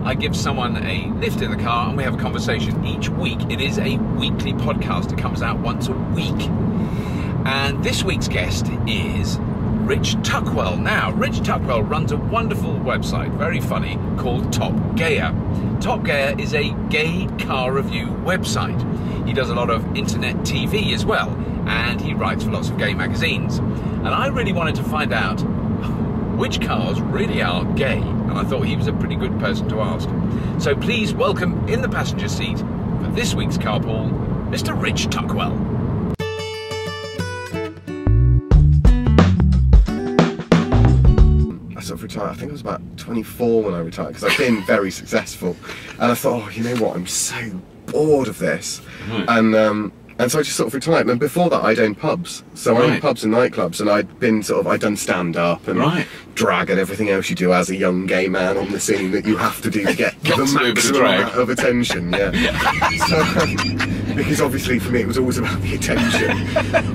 I give someone a lift in the car and we have a conversation. Each week, it is a weekly podcast. It comes out once a week. And this week's guest is Rich Tuckwell. Now, Rich Tuckwell runs a wonderful website, very funny, called Top Gear. Top Gear is a gay car review website. He does a lot of internet TV as well, and he writes for lots of gay magazines. And I really wanted to find out which cars really are gay, and I thought he was a pretty good person to ask. So please welcome in the passenger seat for this week's Carpool, Mr. Rich Tuckwell. Sort of retired. I think I was about 24 when I retired because I've been very successful, and I thought, oh, you know what, I'm so bored of this, and so I just sort of retired. And before that, I'd owned pubs, so I owned pubs and nightclubs, and I'd done stand up and drag and everything else you do as a young gay man on the scene that you have to do to get the maximum amount of attention. So, because obviously for me it was always about the attention.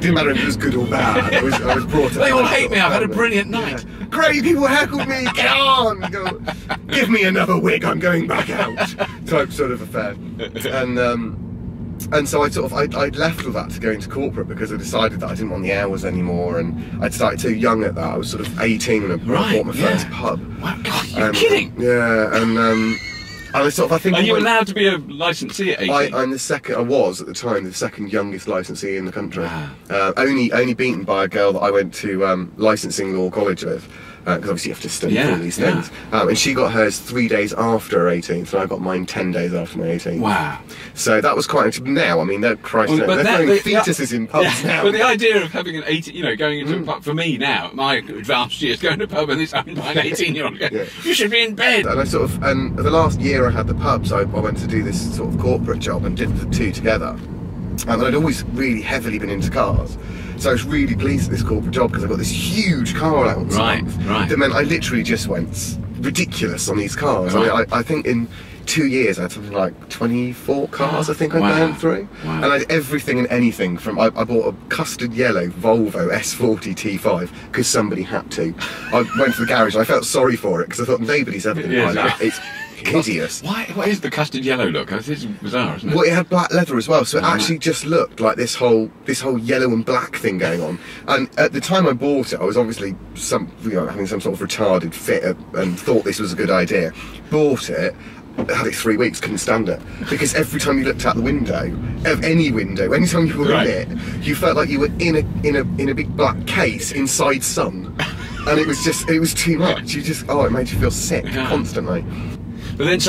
Didn't matter if it was good or bad. I was brought up. They all hate me. I've had a brilliant night. Yeah. Great, people heckled me. Get on. Go, give me another wig. I'm going back out. Type sort of affair. And so I'd left all that to go into corporate because I decided that I didn't want the hours anymore, and I'd started too young at that. I was sort of 18 when I bought my first pub. Wow, God, you're kidding? Yeah, and I think. Are you allowed to be a licensee at 18? I'm the second. I was at the time the second youngest licensee in the country. Wow. Only beaten by a girl that I went to licensing law college with. Because obviously you have to study for all these things. And she got hers 3 days after her 18th, and I got mine 10 days after my 18th. Wow. So that was quite. Now, I mean, they're throwing fetuses in pubs now. But the idea of having an 18, going into a pub, for me now, my advanced years, going to a pub and this owned by an 18-year-old going, you should be in bed. And and the last year I had the pubs, I went to do this sort of corporate job and did the two together. And I'd always really heavily been into cars. So I was really pleased at this corporate job because I got this huge car allowance. Right. That meant I literally just went ridiculous on these cars. Right. I mean, I think in 2 years I had something like 24 cars, I think I burned through. Wow. And I had everything and anything from, I bought a custard yellow Volvo S40 T5 because somebody had to. I went to the garage and I felt sorry for it because I thought nobody's ever going to buy that. It's hideous. What is the custard yellow look? It's bizarre, isn't it? Well, it had black leather as well, so it actually just looked like this whole yellow and black thing going on. And at the time I bought it, I was obviously having some sort of retarded fit and thought this was a good idea. Bought it. Had it 3 weeks, couldn't stand it, because every time you looked out the window, of any window, anytime you were in it, you felt like you were in a big black case inside sun, and it was too much. It made you feel sick constantly. But then,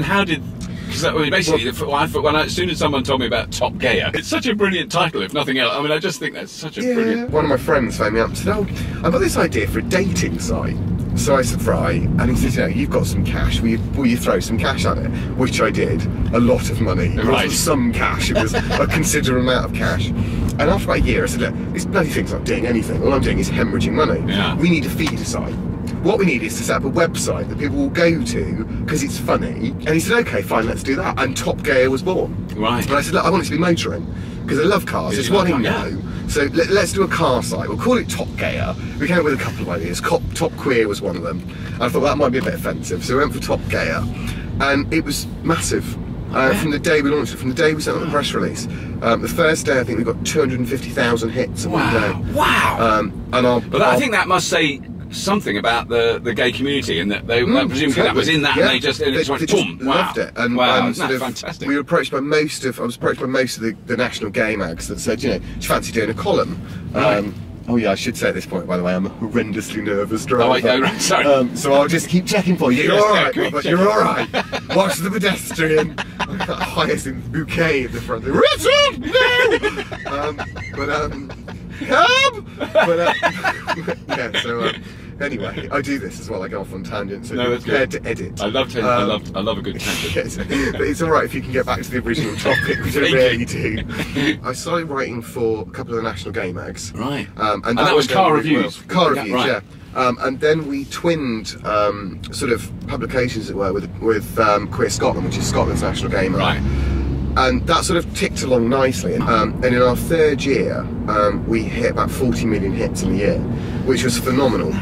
how did? Because basically, as soon as someone told me about Top Gear, it's such a brilliant title, if nothing else. I mean, I just think that's such a brilliant. One of my friends phoned me up and said, "Oh, I've got this idea for a dating site." So I said, right, and he said, you've got some cash, will you throw some cash at it? Which I did, a lot of money. It wasn't some cash, it was a considerable amount of cash. And after about a year, I said, look, this bloody thing's not doing anything, all I'm doing is hemorrhaging money. We need a feeder site. What we need is to set up a website that people will go to because it's funny. And he said, okay, fine, let's do that. And Top Gear was born. Right. And I said, look, I want it to be motoring because I love cars, it's what I know. So let's do a car site. We'll call it Top Gear. We came up with a couple of ideas. Top Queer was one of them. And I thought that might be a bit offensive, so we went for Top Gear, and it was massive. From the day we launched it, from the day we sent out the press release, the first day I think we got 250,000 hits in one day. Wow! I think that must say something about the gay community, and that they presumably that was in that, and they just went boom. Loved it. And fantastic. We were approached by I was approached by most of the national gay mags that said, do you fancy doing a column? Oh yeah, I should say at this point, by the way, I'm a horrendously nervous driver. Sorry. So I'll just keep checking for you. You're all right, but you're all right. Watch the pedestrian. That hyacinth bouquet at the front. Richard, no! Yeah. So anyway, I do this as well. I go off on tangents. So you're prepared to edit. I love a good tangent. Yes, but it's all right if you can get back to the original topic, which I rarely do. I started writing for a couple of the national gay mags. Right. And that was car reviews. Car reviews, yeah. And then we twinned sort of publications, as it were, with Queer Scotland, which is Scotland's national gay mag. Right. And that sort of ticked along nicely. And in our third year, we hit about 40 million hits in a year, which was phenomenal.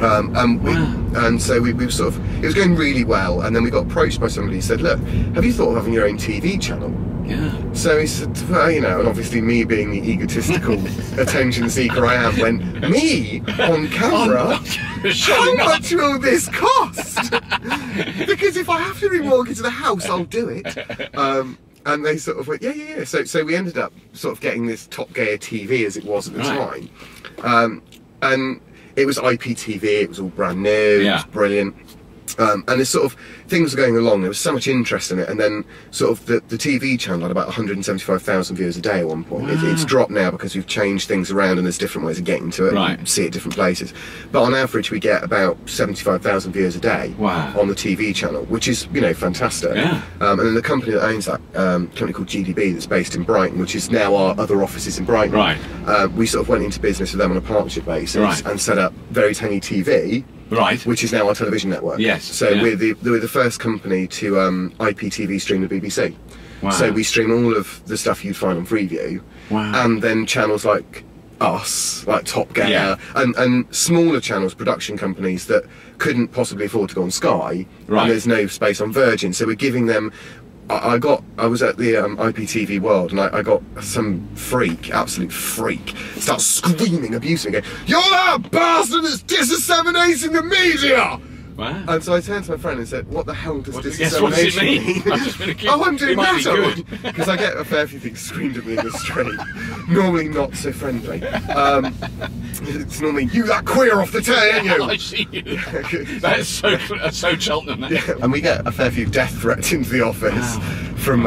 And so we were sort of, it was going really well, and then we got approached by somebody who said, look, have you thought of having your own TV channel? Yeah. So he said, well, you know, and obviously me being the egotistical attention seeker I am, went, me on camera? How much will this cost? Because if I have to remortgage the house, I'll do it. And they sort of went, yeah. So we ended up sort of getting this Top Gear TV as it was at the time. And it was IPTV, it was all brand new, it was brilliant. And there's sort of, things were going along, there was so much interest in it, and then sort of the TV channel had about 175,000 viewers a day at one point. It's dropped now because we've changed things around and there's different ways of getting to it, and see it different places. But on average we get about 75,000 viewers a day on the TV channel, which is, you know, fantastic. And then the company that owns that, company called GDB, that's based in Brighton, which is now our other offices in Brighton, we sort of went into business with them on a partnership basis and set up Very Tiny TV, which is now our television network. So we're the first company to IPTV stream the BBC. So we stream all of the stuff you'd find on Freeview, and then channels like us, like Top Gear, and smaller channels, production companies that couldn't possibly afford to go on Sky, and there's no space on Virgin. So we're giving them. I was at the IPTV World, and I got some freak, absolute freak, start screaming, abusing me, going, "You're that bastard that's disseminating the media!" And so I turned to my friend and said, "What the hell does dissemination mean?" I've just been accused. Oh, I'm doing that, because I get a fair few things screamed at me in the street. Normally not so friendly. It's normally, "You that queer off the tail, ain't you?" I see you. That's so Cheltenham. And we get a fair few death threats into the office from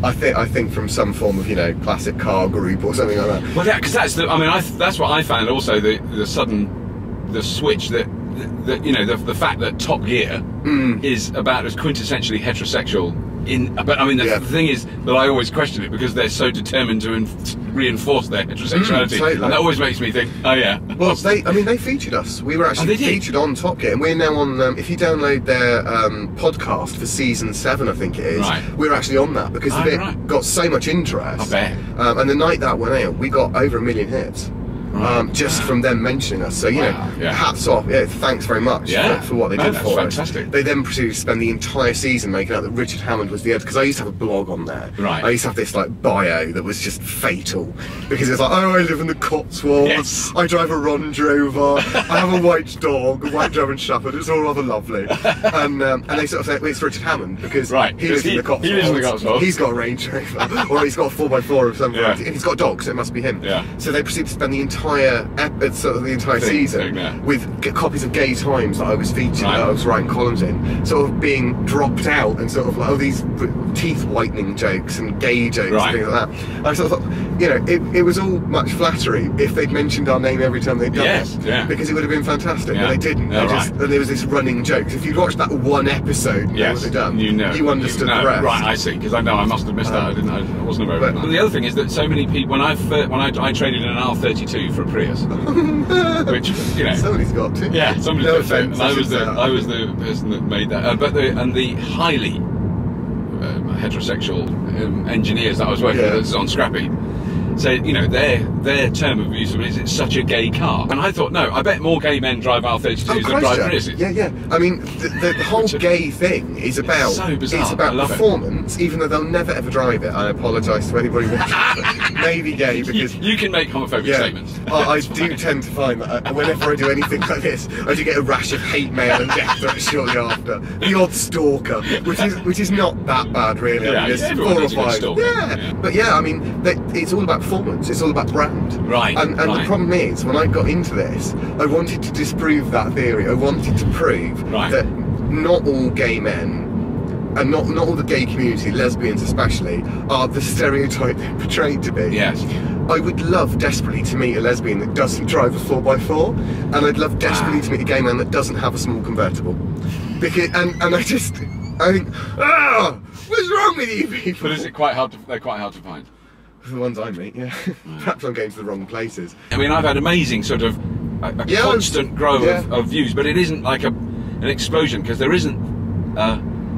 I think from some form of, you know, classic car group or something like that. Well, yeah, because that's the. I mean, that's what I found. Also, the switch that you know, the fact that Top Gear is about as quintessentially heterosexual. But I mean, the thing is that I always question it because they're so determined to reinforce their heterosexuality, and that always makes me think, oh yeah. Well, they featured us. We were actually featured on Top Gear, and we're now on. If you download their podcast for season 7, I think it is, we're actually on that because it got so much interest. I bet. And the night that went out, we got over 1 million hits. Just from them mentioning us, so you know, hats off. Thanks very much for what they did for us. They then proceeded to spend the entire season making out that Richard Hammond was the editor, because I used to have a blog on there. I used to have this like bio that was just fatal, because it's like, oh, I live in the Cotswolds, I drive a Range Rover, I have a white dog, a white German Shepherd, it's all rather lovely. And they sort of say, well, it's Richard Hammond because he lives in the Cotswolds. He's got a Range Rover, or he's got a 4x4 of some variety, and he's got a dog, so it must be him. So they proceeded to spend the entire season with copies of Gay Times that I was featured, that I was writing columns in, sort of being dropped out, and sort of like, oh, these teeth whitening jokes and gay jokes and things like that. I sort of thought, you know, it was all much flattery if they'd mentioned our name every time they'd done it, because it would have been fantastic, but they didn't. And there was this running joke. If you'd watched that one episode, what they'd done, you understood the rest. Right, I see, because I know I must have missed that. I wasn't aware of that. The other thing is that so many people, when I traded in an R32 for a Prius, which, you know, somebody's got to. Yeah, somebody's got to. And I was the person that made that. But the highly heterosexual engineers that I was working with on Scrappy said, you know, their term of use is it's such a gay car. And I thought, no, I bet more gay men drive R32s than drive Priuses. Yeah. I mean, the whole gay thing is about it's about performance, even though they'll never ever drive it. I apologise to anybody watching, maybe gay, because you can make homophobic statements. I do tend to find that whenever I do anything like this, I do get a rash of hate mail and death threats shortly after. The odd stalker, which is not that bad really. Yeah, I mean, it's everyone is a good stalker. But yeah, I mean, it's all about performance, it's all about brand. And the problem is, when I got into this, I wanted to disprove that theory. I wanted to prove that not all gay men, and not all the gay community, lesbians especially, are the stereotype they're portrayed to be. I would love desperately to meet a lesbian that doesn't drive a 4x4, and I'd love desperately to meet a gay man that doesn't have a small convertible. Because, and I think, what's wrong with you people? But is it quite hard they're quite hard to find? The ones I meet, Perhaps I'm going to the wrong places. I mean, I've had amazing sort of a constant growth of views, but it isn't like an explosion, because there isn't,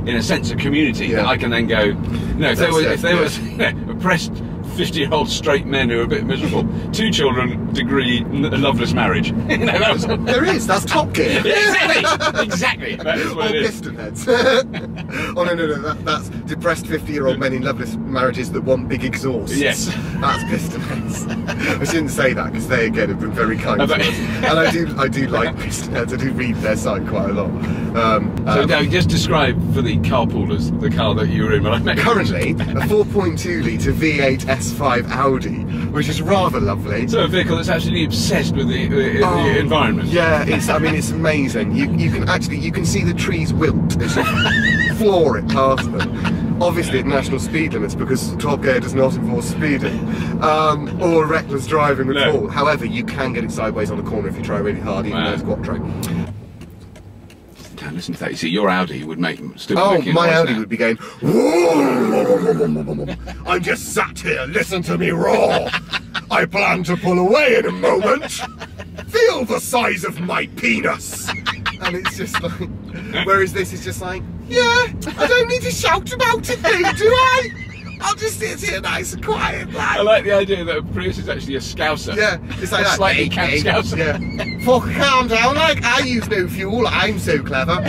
in a sense, a community that I can then go, you know, if there was oppressed 50-year-old straight men who are a bit miserable. 2 children, degree, loveless marriage. You know, that was... There is. That's Top Gear. Exactly. That is what or it is. Piston Heads. Oh no. That's depressed 50-year-old men in loveless marriages that want big exhausts. Yes. That's Piston Heads. I shouldn't say that because they again have been very kind to us, and I do like Piston Heads. I do read their site quite a lot. So now, just describe for the carpoolers the car that you were in when I met you. Currently, a 4.2 litre V8 S5 Audi, which is rather lovely. So a vehicle that's actually obsessed with the environment. Yeah, it's amazing. You can see the trees wilt as you floor it past them. Obviously at national speed limits because Top Gear does not enforce speeding or reckless driving at all. However, you can get it sideways on a corner if you try really hard, even though it's quattro. Don't listen to that. You see, your Audi would make still. Oh, my Audi would be going. Whoa, I'm just sat here. Listen to me roar. I plan to pull away in a moment. Feel the size of my penis. And it's just like, whereas this is just like, yeah, I don't need to shout about it, do I? I'll just sit here nice and quiet. Like. I like the idea that a Prius is actually a Scouser. Yeah, it's like a that. Slightly camp Scouser. Yeah. Fuck, calm down. Like, I use no fuel. I'm so clever.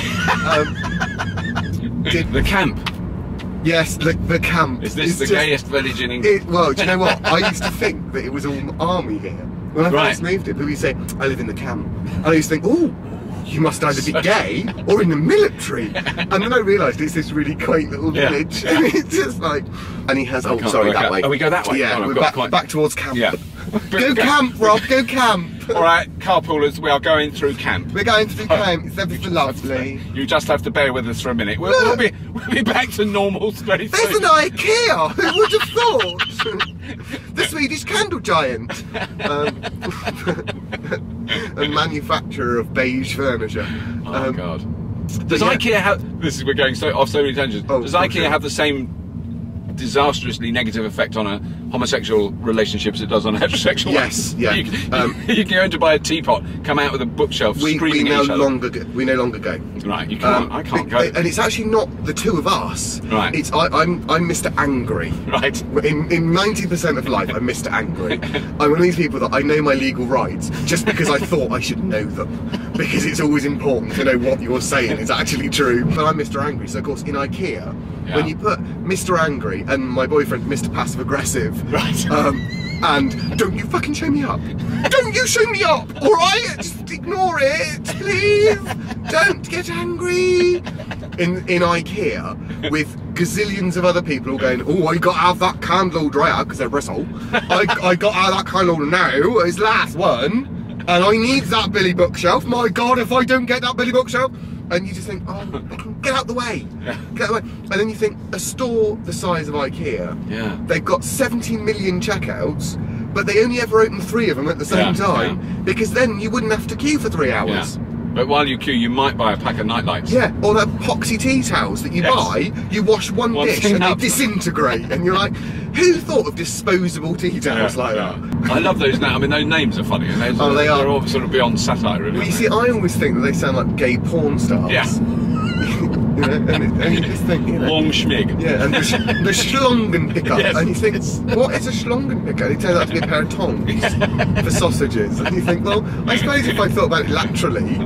The camp. Yes, the camp. Is this the gayest village in England? Well, do you know what? I used to think that it was all army here. When I first moved here, people used to say, I live in the camp. And I used to think, oh, you must either be gay or in the military. And then I realised it's this really quaint little village. And it's just like, and he has, oh, sorry, that way. Oh, we go that way? Yeah, oh, we're back towards camp. Yeah. Go camp, Rob, go camp. All right, carpoolers, we are going through camp. We're going through camp, it's everything lovely. You just have to bear with us for a minute. We'll be back to normal very soon. There's an IKEA, who would have thought? The Swedish candle giant. A manufacturer of beige furniture. Oh God. Does IKEA have, we're going off so many tangents, does IKEA have the same disastrously negative effect on a homosexual relationship as it does on a heterosexual one? Yes, yeah. You can go in to buy a teapot, come out with a bookshelf screaming at each other. We no longer go. Right, you can't, I can't go. And it's actually not the two of us. Right. It's I'm Mr. Angry. Right. In 90% of life, I'm Mr. Angry. I'm one of these people that I know my legal rights just because I thought I should know them. Because it's always important to know what you're saying is actually true. But I'm Mr. Angry, so of course in IKEA, when you put Mr. Angry and my boyfriend Mr. Passive Aggressive, right. And don't you fucking show me up. Don't you show me up, alright? Just ignore it, please. Don't get angry. In IKEA, with gazillions of other people all going, oh, I got to have that candle dryer, because they're bristle. I got to have that candle now, it's the last one. And I need that Billy bookshelf. My God, if I don't get that Billy bookshelf. And you just think, oh, get out the way. Get out the way. And then you think, a store the size of IKEA, they've got 17 million checkouts, but they only ever open 3 of them at the same time, because then you wouldn't have to queue for 3 hours. But while you queue, you might buy a pack of nightlights. Yeah, or that poxy tea towels that you buy, you wash one dish and they disintegrate, and you're like, who thought of disposable tea towels like that? I love those now. I mean, those names are funny. And they are. They're all sort of beyond satire, really. Well, you see, I always think that they sound like gay porn stars. Yeah. You know, and you just think, you know, long schmig. Yeah, and the schlongen picker. Yes. And you think, what is a schlongen picker? And it turns out to be a pair of tongs for sausages. And you think, well, I suppose if I thought about it laterally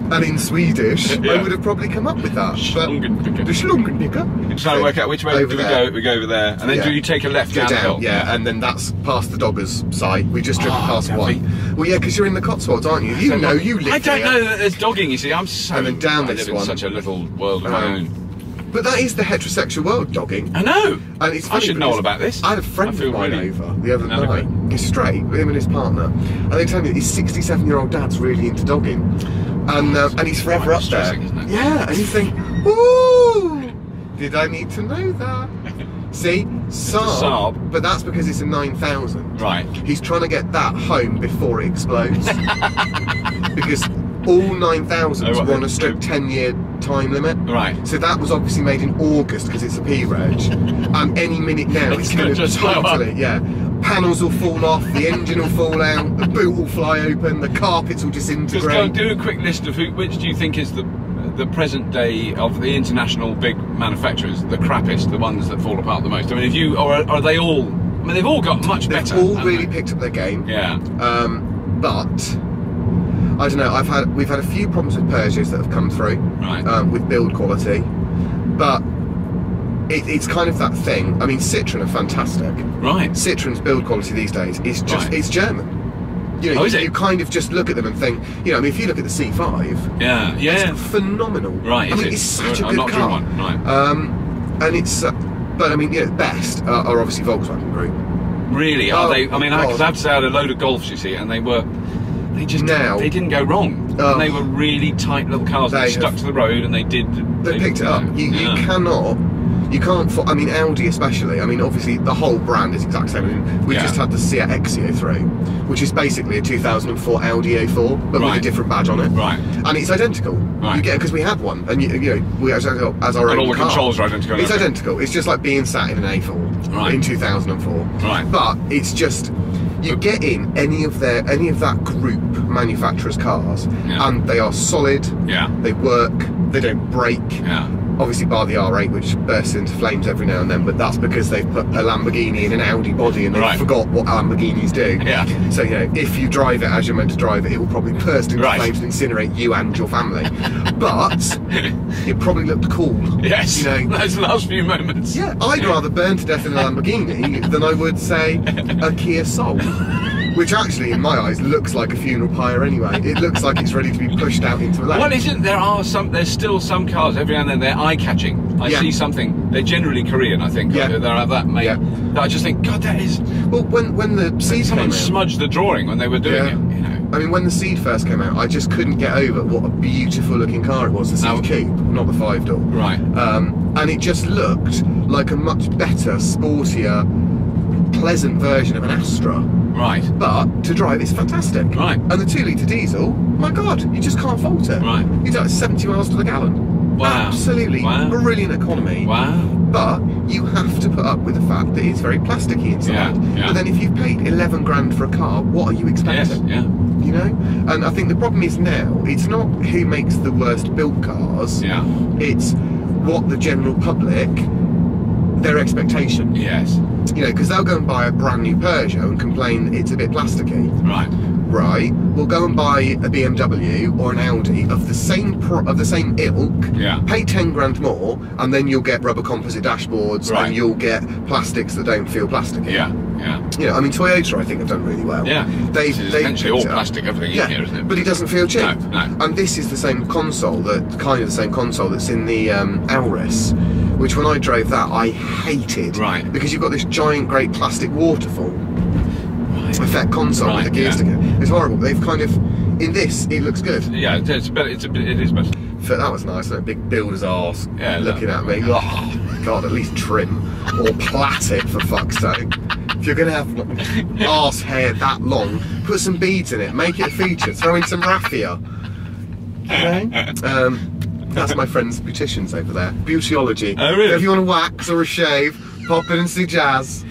and in Swedish, I would have probably come up with that. Schlongen picker. The schlongen picker. Trying to work out which way do we go. We go over there, and then do you take a left down the hill? Yeah, and then that's past the Doggers site. We just driven past one. Well, yeah, because you're in the Cotswolds, aren't you? You know, you live I don't know that there's dogging, you see. I'm so... And then down this I live in such a little world of my own. But that is the heterosexual world, dogging. I know. And it's I should know all about this. I had a friend of mine over the other night. He's straight, him and his partner. And they told me his 67-year-old dad's really into dogging. And he's forever up there. Isn't it? Yeah, and you think, ooh, did I need to know that? See, Saab, but that's because it's a 9000. Right. He's trying to get that home before it explodes. Because all 9000s were on a strict 10-year time limit. Right. So that was obviously made in August because it's a P-Reg. And any minute now it's going to totally, panels will fall off, the engine will fall out, the boot will fly open, the carpets will disintegrate. Just go do a quick list of which do you think is the present day of the international big manufacturers, the crappiest, the ones that fall apart the most. I mean, are they all mean, they've all got much better. They've all really picked up their game. Yeah. But I don't know. We've had a few problems with Peugeots that have come through. Right. With build quality, but it's kind of that thing. I mean, Citroen are fantastic. Right. Citroen's build quality these days is just it's German. You know, you kind of just look at them and think, you know, I mean, if you look at the C5, it's phenomenal. Right. I mean, it's such a good car. One. Right. And it's, but I mean, you know, best are obviously Volkswagen Group. Really? Are they? I mean, because I have to say I had a load of Golfs, you see, and they didn't go wrong. And they were really tight little cars. They stuck to the road, and they picked it up. You can't. I mean, Audi especially. I mean, obviously the whole brand is exact same. I mean, we just had the Seat Exio through, which is basically a 2004 Audi A4, but with a different badge on it. Right. And it's identical. Right. You get it because we had one, and you know, we as our own car. And all the controls are identical. It's identical. It's just like being sat in an A4 in 2004. Right. But it's just. You get in any of that group manufacturers' cars, and they are solid. Yeah. They work. They don't break. Yeah. Obviously, bar the R8, which bursts into flames every now and then, but that's because they've put a Lamborghini in an Audi body and they forgot what Lamborghinis do. Yeah. So, you know, if you drive it as you're meant to drive it, it will probably burst into flames and incinerate you and your family. But it probably looked cool. Yes. You know, those last few moments. Yeah. I'd rather burn to death in a Lamborghini than I would, say, a Kia Soul. Which actually, in my eyes, looks like a funeral pyre anyway. It looks like it's ready to be pushed out into the lake. Well, isn't there's still some cars every now and then they're eye-catching. I see something. They're generally Korean, I think. Yeah. They're that made. Yeah. That I just think, God, that is. Well, when the Seed someone smudged the drawing when they were doing it. You know. I mean, when the Seed first came out, I just couldn't get over what a beautiful-looking car it was. The Seed Coupe, not the 5-door. Right. And it just looked like a much better, sportier, pleasant version of an Astra. Right. But to drive, it's fantastic. Right. And the 2-litre diesel, my God, you just can't fault it. Right. You do 70 miles to the gallon. Wow. Absolutely brilliant economy. Wow. But you have to put up with the fact that it's very plasticky inside. Yeah. But then if you've paid 11 grand for a car, what are you expecting? Yes, yeah. You know? And I think the problem is now, it's not who makes the worst built cars. Yeah. It's what the general public, their expectation. Yes. You know, because they'll go and buy a brand new Peugeot and complain it's a bit plasticky. Right. Right. We'll go and buy a BMW or an Audi of the same ilk. Pay 10 grand more, and then you'll get rubber composite dashboards, and you'll get plastics that don't feel plasticky. Yeah. You know, I mean, Toyota, I think, have done really well. Yeah. They essentially all plastic, everything in here, isn't it? But it doesn't feel cheap. No. And this is the same console that's in the Auris, which when I drove that, I hated. Right. Because you've got this giant, great plastic waterfall effect console with the gears together. It's horrible. They've kind of, in this, it looks good. Yeah, it's better. It is better. That was nice. That big builder's arse looking at me. Oh, God, at least trim or plait it for fuck's sake. If you're going to have arse hair that long, put some beads in it. Make it a feature. Throw in some raffia. Okay. That's my friend's beauticians over there. Beautyology. Oh, really? If you want a wax or a shave, pop in and see Jazz.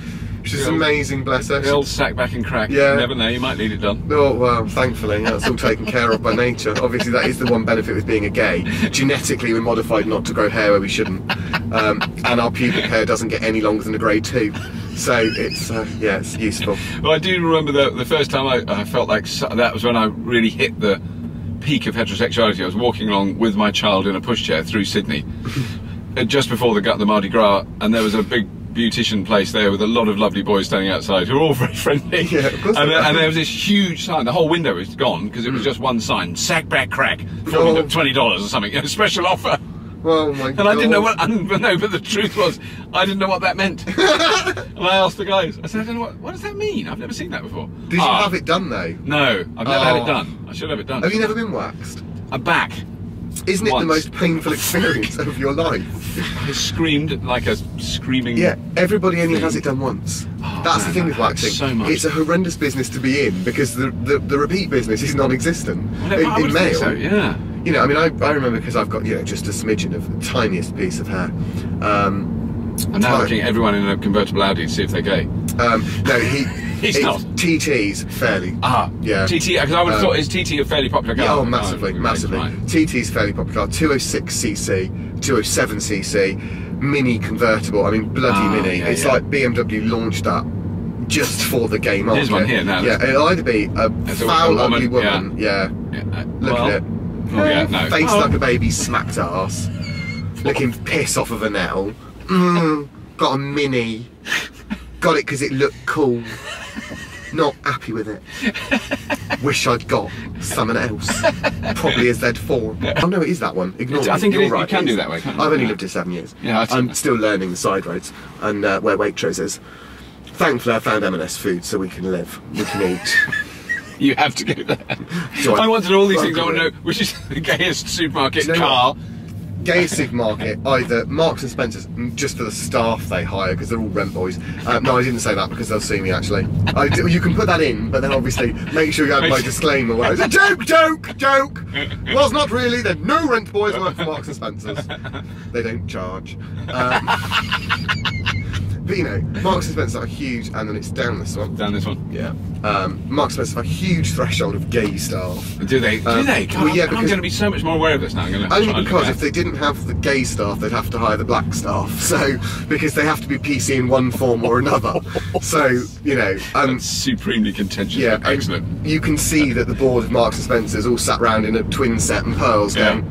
She's amazing, bless her. The old sack back and crack. Yeah. You never know, you might need it done. Oh, well, thankfully, that's all taken care of by nature. Obviously, that is the one benefit with being a gay. Genetically, we're modified not to grow hair where we shouldn't. And our pubic hair doesn't get any longer than a grade 2. So it's, it's useful. Well, I do remember the first time I felt like that was when I really hit the peak of heterosexuality. I was walking along with my child in a pushchair through Sydney, just before the Mardi Gras, and there was a big beautician place there with a lot of lovely boys standing outside who were all very friendly. Yeah, of course. And there was this huge sign. The whole window was gone because it was just one sign: sack back crack, $20 or something, special offer. Oh my God. And I didn't know but the truth was, I didn't know what that meant. And I asked the guys, I said, I don't know what does that mean? I've never seen that before. Did you have it done though? No, I've never had it done. I should have it done. Have you never been waxed? I'm back. Isn't it the most painful experience of your life? I screamed like a screaming. Yeah, everybody only has it done once. That's the thing with waxing. So much. It's a horrendous business to be in because the repeat business is non-existent. Well, in male, so, yeah. You know, I mean, I remember because I've got just a smidgen of the tiniest piece of hair. I'm now looking at everyone in a convertible Audi to see if they're gay. No, he's not. TT's fairly. Yeah. TT, because I would have thought, is TT a fairly popular car? Yeah, massively. Right. TT's fairly popular car. 206cc, 207cc, mini convertible. I mean, bloody mini. It's like BMW launched that just for the gay market. There's one here now. Yeah, it'll either be a foul, ugly woman. Yeah. Look at it. Oh, yeah, no. Face like a baby smacked ass. Looking piss off of a nettle. Got a mini. Got it because it looked cool. Not happy with it. Wish I'd got something else. Probably a Z4. Oh no, it is that one. Ignore me. I think You're right, you can do that way, can't you? I've only lived here 7 years. Yeah, I'm still learning the side roads and where Waitrose is. Thankfully I found M&S food so we can live. We can eat. You have to go there. So I wanted all these things. I want to know which is the gayest supermarket, Carl. Gayest supermarket, either Marks and Spencer's, just for the staff they hire because they're all rent boys. No, I didn't say that because they'll sue me actually. You can put that in, but then obviously make sure you have my disclaimer where it's a joke. Was not really. There are no rent boys work for Marks and Spencer's. They don't charge. But you know, Marks and Spencer are huge, and then it's down this one. Down this one? Yeah. Marks and Spencer have a huge threshold of gay staff. Do they? Do they? God, well, yeah, I'm going to be so much more aware of this now. Only because if they didn't have the gay staff, they'd have to hire the black staff. So, because they have to be PC in one form or another. So, you know. That's supremely contentious. Yeah, excellent. You can see that the board of Marks and Spencer's all sat round in a twin set and pearls going,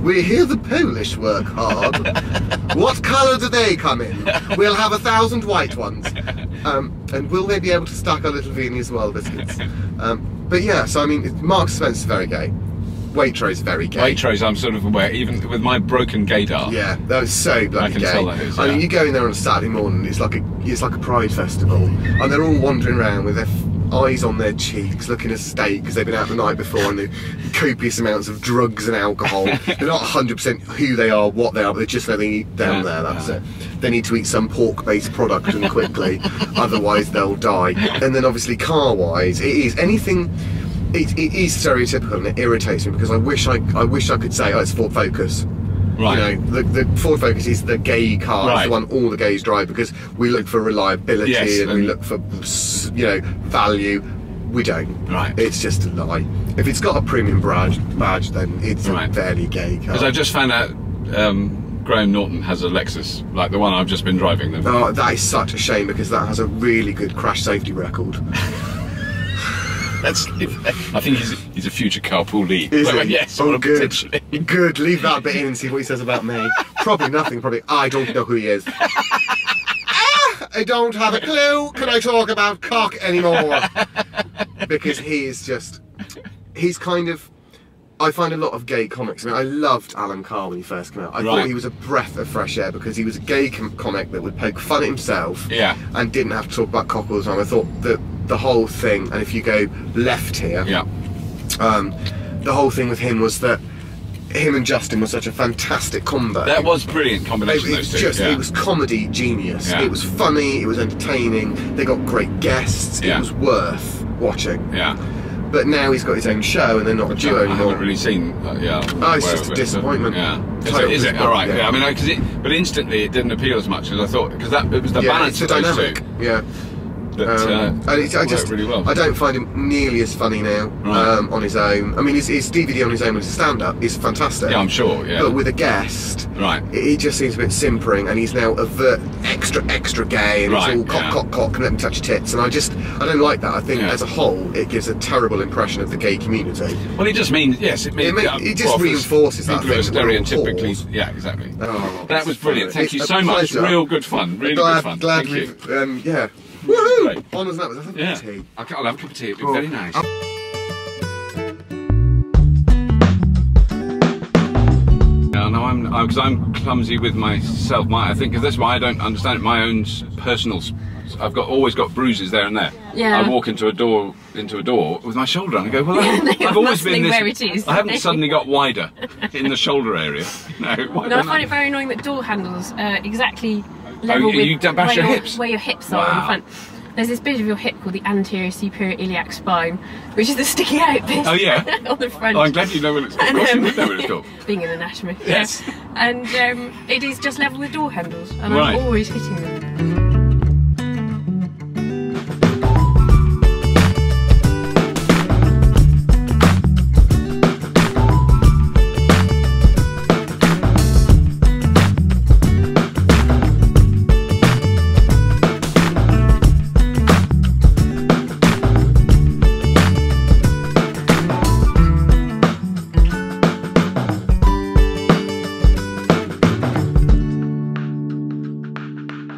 we hear the Polish work hard. What colour do they come in? We'll have 1,000 white ones. And will they be able to stack our little Viennese as well biscuits? But yeah, so I mean, Marks and Spencer's very gay. Waitrose is very gay. Waitrose, I'm sort of aware, even with my broken gaydar. Yeah, that was so bloody gay. I can tell that is, yeah. I mean, you go in there on a Saturday morning, it's like a pride festival, and they're all wandering around with their eyes on their cheeks, looking a state because they've been out the night before and the copious amounts of drugs and alcohol. They're not 100% who they are, what they are, but they just know they need down there. That's it. They need to eat some pork-based product and quickly, otherwise they'll die. And then obviously car-wise, it is anything. It is stereotypical and it irritates me because I wish I could say, oh, it's Ford Focus. Right. You know, the Ford Focus is the gay car, it's the one all the gays drive because we look for reliability and we look for, you know, value. We don't. Right. It's just a lie. If it's got a premium badge then it's a fairly gay car. Because I just found out Graham Norton has a Lexus, like the one I've just been driving. Oh, that is such a shame because that has a really good crash safety record. I think he's a future Carpool-UK. Is he? Yes, oh, good. Good. Leave that bit in and see what he says about me. Probably nothing. Probably I don't know who he is. I don't have a clue. Can I talk about cock anymore? Because he is just. He's kind of. I find a lot of gay comics. I mean, I loved Alan Carr when he first came out. I thought he was a breath of fresh air because he was a gay comic that would poke fun at himself and didn't have to talk about cock all the time. I thought that the whole thing, and if you go left here, the whole thing with him was that him and Justin were such a fantastic combo. That was brilliant combination. It was comedy genius. Yeah. It was funny. It was entertaining. They got great guests. It was worth watching. Yeah. But now he's got his own show and they're not a duo anymore. I haven't really seen, Oh, it's just a disappointment. Is it? All right. Yeah. I mean, but instantly it didn't appeal as much as I thought because it was the balance of those two. Yeah. I just really well. I don't find him nearly as funny now on his own. I mean, his DVD on his own as a stand-up is fantastic. Yeah, I'm sure. Yeah. But with a guest, he just seems a bit simpering, and he's now extra gay, and it's all cock, and let me touch your tits. And I don't like that. I think as a whole, it gives a terrible impression of the gay community. Well, it just means it just reinforces that thing. Stereotypically, exactly. Oh, that was brilliant. Thank you so much. Real good fun. Really good fun. Glad we've Woohoo! Right. Honours that was a cup of tea. I'll have a cup of tea, it'd be very nice. Because I'm clumsy with myself. I think because that's why I don't understand it. My own personal, I've always got bruises there and there. Yeah. I walk into a door with my shoulder, and I go, well, I've always been this. Where it is, I haven't suddenly got wider in the shoulder area. No, I find it very annoying that door handles are exactly level with you don't bash your hips? Where your hips are in front. There's this bit of your hip called the anterior superior iliac spine, which is the sticking out bit on the front. Oh, I'm glad you know what it's called. Of course you would know what it's called. Being an anatomist. Yes. And it is just level with door handles, and I'm always hitting them.